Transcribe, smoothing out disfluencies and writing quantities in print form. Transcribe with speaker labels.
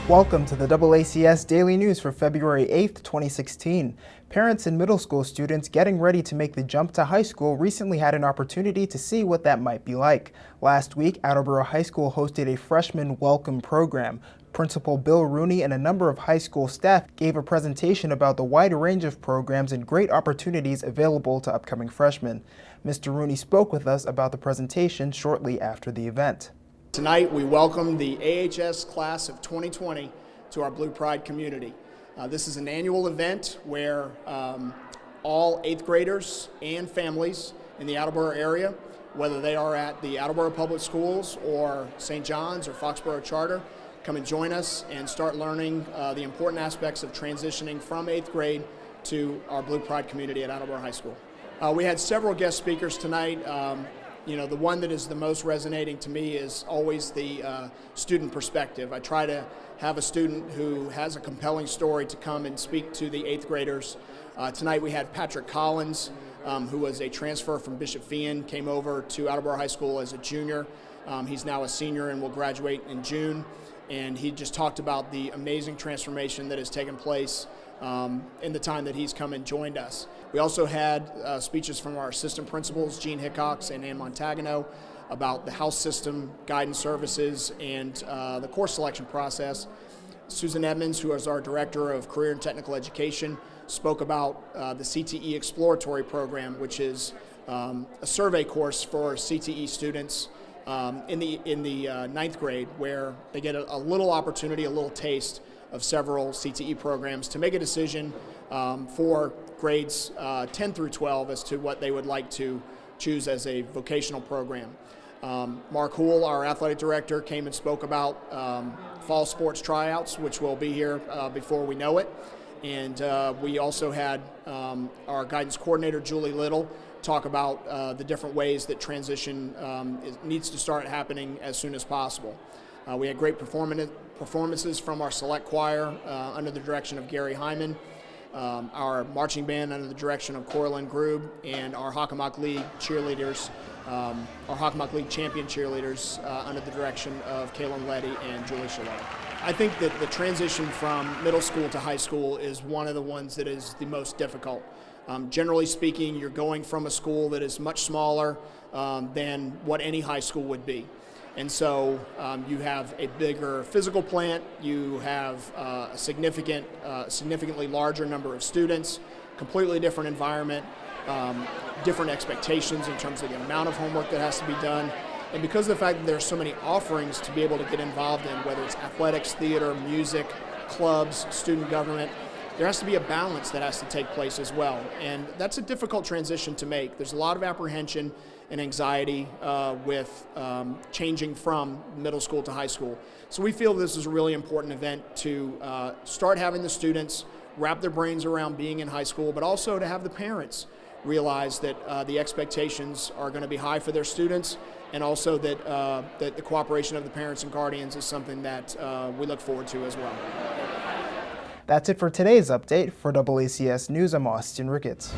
Speaker 1: Welcome to the DoubleACS Daily News for February 8th, 2016. Parents and middle school students getting ready to make the jump to high school recently had an opportunity to see what that might be like. Last week, Attleboro High School hosted a freshman welcome program. Principal Bill Runey and a number of high school staff gave a presentation about the wide range of programs and great opportunities available to upcoming freshmen. Mr. Runey spoke with us about the presentation shortly after the event.
Speaker 2: Tonight we welcome the AHS class of 2020 to our Blue Pride community. This is an annual event where all 8th graders and families in the Attleboro area, whether they are at the Attleboro Public Schools or St. John's or Foxborough Charter, come and join us and start learning the important aspects of transitioning from 8th grade to our Blue Pride community at Attleboro High School. We had several guest speakers tonight. The one that is the most resonating to me is always the student perspective. I try to have a student who has a compelling story to come and speak to the 8th graders. Tonight we had Patrick Collins, who was a transfer from Bishop Feehan, came over to Attleboro High School as a junior. He's now a senior and will graduate in June. And he just talked about the amazing transformation that has taken place in the time that he's come and joined us. We also had speeches from our assistant principals, Gene Hickox and Ann Montagano, about the house system, guidance services, and the course selection process. Susan Edmonds, who is our Director of Career and Technical Education, spoke about the CTE Exploratory Program, which is a survey course for CTE students in the 9th grade, where they get a little opportunity, a little taste of several CTE programs to make a decision for grades 10 through 12 as to what they would like to choose as a vocational program. Mark Houle, our athletic director, came and spoke about fall sports tryouts, which will be here before we know it. And we also had our guidance coordinator, Julie Little, talk about the different ways that transition needs to start happening as soon as possible. We had great performances from our select choir under the direction of Gary Hyman, our marching band under the direction of Corlin Grube, and our Hockomock League cheerleaders, our Hockomock League champion cheerleaders under the direction of Kaylin Letty and Julie Chalet. I think that the transition from middle school to high school is one of the ones that is the most difficult. Generally speaking, you're going from a school that is much smaller than what any high school would be. And so you have a bigger physical plant, you have a significantly larger number of students, completely different environment, different expectations in terms of the amount of homework that has to be done. And because of the fact that there are so many offerings to be able to get involved in, whether it's athletics, theater, music, clubs, student government, there has to be a balance that has to take place as well. And that's a difficult transition to make. There's a lot of apprehension and anxiety with changing from middle school to high school. So we feel this is a really important event to start having the students wrap their brains around being in high school, but also to have the parents realize that the expectations are going to be high for their students, and also that, that the cooperation of the parents and guardians is something that we look forward to as well.
Speaker 1: That's it for today's update. For DoubleACS News, I'm Austin Ricketts.